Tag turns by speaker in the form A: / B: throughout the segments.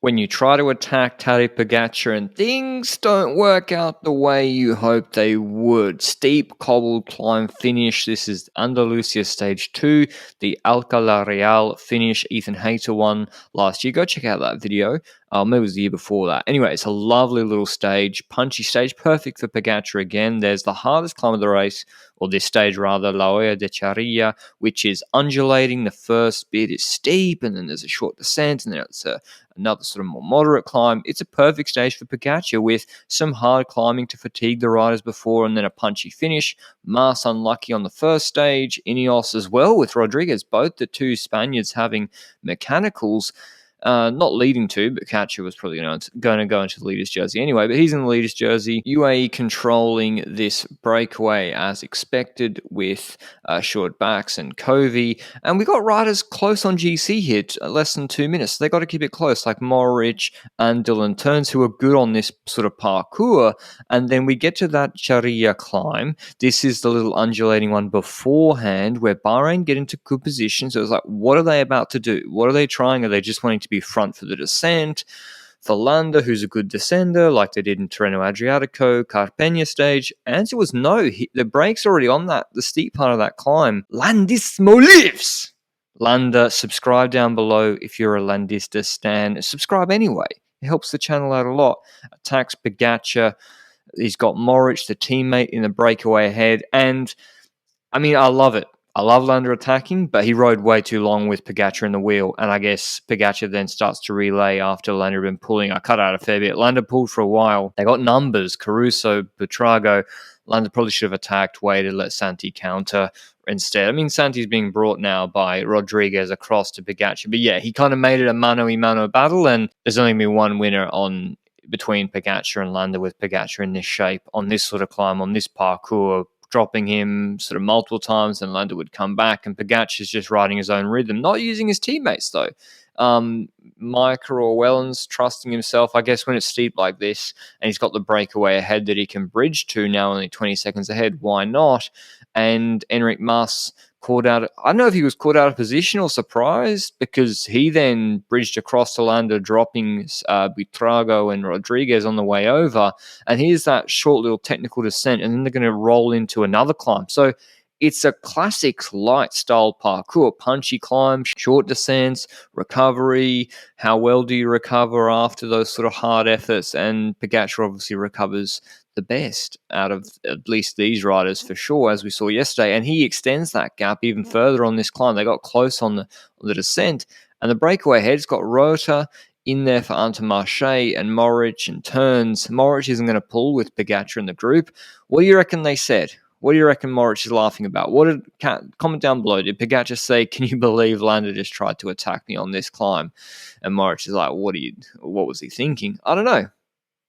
A: When you try to attack Tadej Pogacar and things don't work out the way you hoped they would. Steep cobbled climb finish. This is Andalucia Stage 2, the Alcalá Real finish. Ethan Hayter won last year. Go check out that video. Maybe it was the year before that. Anyway, it's a lovely little stage, punchy stage, perfect for Pogacar again. There's the hardest climb of the race, or this stage rather, La Hoya de Charilla, which is undulating. The first bit is steep, and then there's a short descent, and then it's another sort of more moderate climb. It's a perfect stage for Pogacar with some hard climbing to fatigue the riders before and then a punchy finish. Mas unlucky on the first stage. Ineos as well with Rodriguez, both the two Spaniards having mechanicals. Not leading to, but Pogacar was probably going to go into the leader's jersey anyway, but he's in the leader's jersey. UAE controlling this breakaway as expected with short backs and Covey. And we got riders close on GC here, less than 2 minutes. So they got to keep it close, like Morich and Dylan Turns, who are good on this sort of parkour. And then we get to that Charilla climb. This is the little undulating one beforehand where Bahrain get into good position. So it's like, what are they about to do? What are they trying? Are they just wanting to be front for the descent? For Landa, who's a good descender, like they did in Tirreno Adriatico, Carpegna stage? Answer was no. The brake's already on the steep part of that climb. Landismo lives! Landa, subscribe down below if you're a Landista stan. Subscribe anyway. It helps the channel out a lot. Attacks Pogacar. He's got Morich, the teammate, in the breakaway ahead. And, I mean, I love it. I love Landa attacking, but he rode way too long with Pogacar in the wheel, and I guess Pogacar then starts to relay after Landa had been pulling. I cut out a fair bit. Landa pulled for a while. They got numbers, Caruso, Buitrago. Landa probably should have attacked, waited, let Santi counter instead. I mean, Santi's being brought now by Rodriguez across to Pogacar, but yeah, he kind of made it a mano-a-mano battle, and there's only been one winner between Pogacar and Landa, with Pogacar in this shape, on this sort of climb, on this parkour, dropping him sort of multiple times, and Landa would come back, and Pogacar is just riding his own rhythm, not using his teammates though. Micah Orwellens trusting himself, I guess, when it's steep like this, and he's got the breakaway ahead that he can bridge to now, only 20 seconds ahead. Why not? And Enric Mas caught out. I don't know if he was caught out of position or surprised, because he then bridged across to Landa, dropping Buitrago and Rodriguez on the way over. And here's that short little technical descent, and then they're going to roll into another climb. So it's a classic light style parkour, punchy climb, short descents, recovery. How well do you recover after those sort of hard efforts? And Pogacar obviously recovers the best out of at least these riders for sure, as we saw yesterday. And he extends that gap even further on this climb. They got close on the descent, and the breakaway ahead's got Rota in there for Intermarché and Morich and Turns. Morich isn't going to pull with Pogacar in the group. What do you reckon they said? What do you reckon Morich is laughing about? Comment down below. Did Pogacar say, "Can you believe Landa just tried to attack me on this climb?" And Morich is like, what was he thinking? I don't know.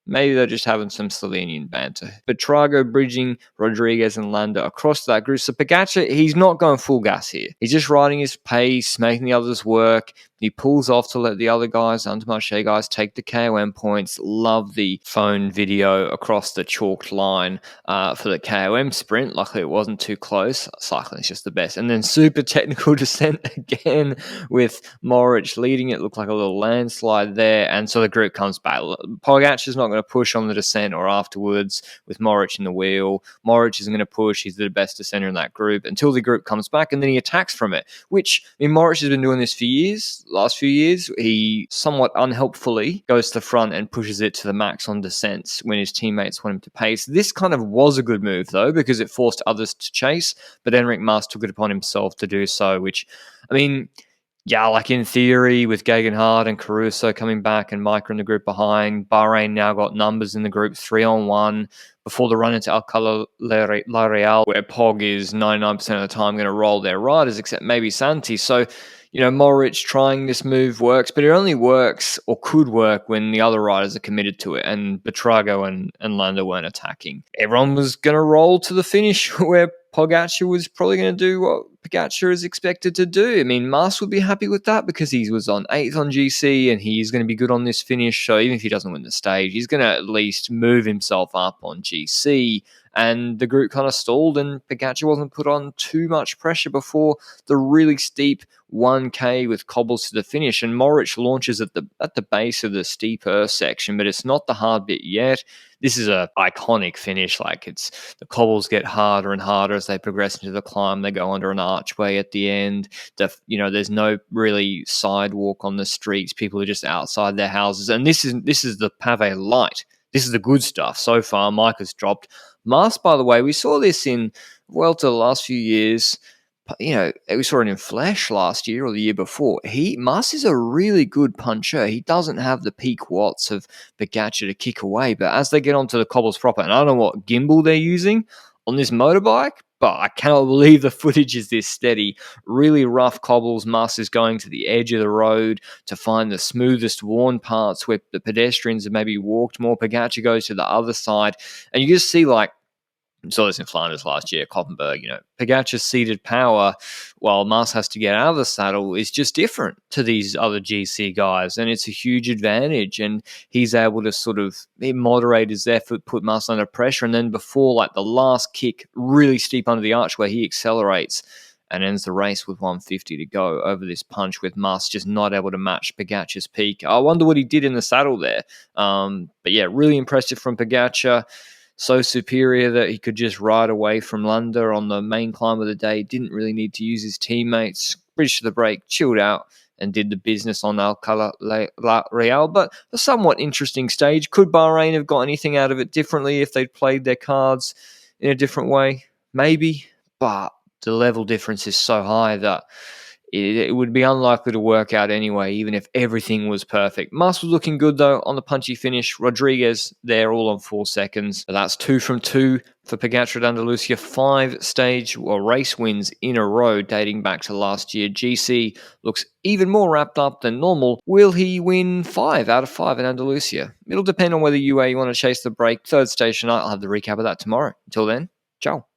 A: Maybe they're just having some Slovenian banter. But Trago bridging Rodriguez and Landa across that group. So Pogacar, he's not going full gas here. He's just riding his pace, making the others work. He pulls off to let the other guys, Intermarché guys, take the KOM points. Love the phone video across the chalked line for the KOM sprint. Luckily, it wasn't too close. Cycling is just the best. And then super technical descent again with Morich leading it. Looked like a little landslide there. And so the group comes back. Pogacar's not going to push on the descent or afterwards with Morich in the wheel. Morich isn't going to push. He's the best descender in that group until the group comes back, and then he attacks from it, which, I mean, Morich has been doing this for years. Last few years, he somewhat unhelpfully goes to the front and pushes it to the max on descents when his teammates want him to pace. This kind of was a good move, though, because it forced others to chase, but Enric Mas took it upon himself to do so, which, I mean, yeah, like in theory, with Gegenhardt and Caruso coming back and Micah in the group behind, Bahrain now got numbers in the group 3-on-1 before the run into Alcalá La Real, where Pog is 99% of the time going to roll their riders, except maybe Santi. So, you know, Morich trying this move works, but it only works or could work when the other riders are committed to it, and Buitrago and Landa weren't attacking. Everyone was going to roll to the finish where Pogacar was probably going to do what Pogacar is expected to do. I mean, Mas would be happy with that because he was on 8th on GC and he's going to be good on this finish. So even if he doesn't win the stage, he's going to at least move himself up on GC. and the group kind of stalled, and Pogacar wasn't put on too much pressure before the really steep 1K with cobbles to the finish. And Moritz launches at the base of the steeper section, but it's not the hard bit yet. This is a iconic finish. Like, it's the cobbles get harder and harder as they progress into the climb. They go under an archway at the end. There's no really sidewalk on the streets. People are just outside their houses, and this is the Pavé light. This is the good stuff so far. Mike has dropped. Mas, by the way, we saw this in Vuelta the last few years. We saw it in Flash last year or the year before. Mas is a really good puncher. He doesn't have the peak watts of Pogacar to kick away, but as they get onto the cobbles proper, and I don't know what gimbal they're using on this motorbike, but I cannot believe the footage is this steady. Really rough cobbles. Mas is going to the edge of the road to find the smoothest worn parts where the pedestrians have maybe walked more. Pogacar goes to the other side, and you just see, like, we saw this in Flanders last year, Koppenberg, Pogacar's seated power while Mas has to get out of the saddle is just different to these other GC guys, and it's a huge advantage, and he's able to moderate his effort, put Mas under pressure, and then before, like, the last kick, really steep under the archway, he accelerates and ends the race with 150 to go over this punch, with Mas just not able to match Pogacar's peak. I wonder what he did in the saddle there. But yeah, really impressive from Pogacar. So superior that he could just ride away from Landa on the main climb of the day. Didn't really need to use his teammates. Bridged to the break, chilled out, and did the business on Alcala La Real. But a somewhat interesting stage. Could Bahrain have got anything out of it differently if they'd played their cards in a different way? Maybe. But the level difference is so high that it would be unlikely to work out anyway, even if everything was perfect. Mas was looking good, though, on the punchy finish. Rodriguez there, all on 4 seconds. So that's 2 from 2 for Pogacar at Andalucia. 5 race wins in a row dating back to last year. GC looks even more wrapped up than normal. Will he win 5 out of 5 in Andalucia? It'll depend on whether you want to chase the break. Third station, I'll have the recap of that tomorrow. Until then, ciao.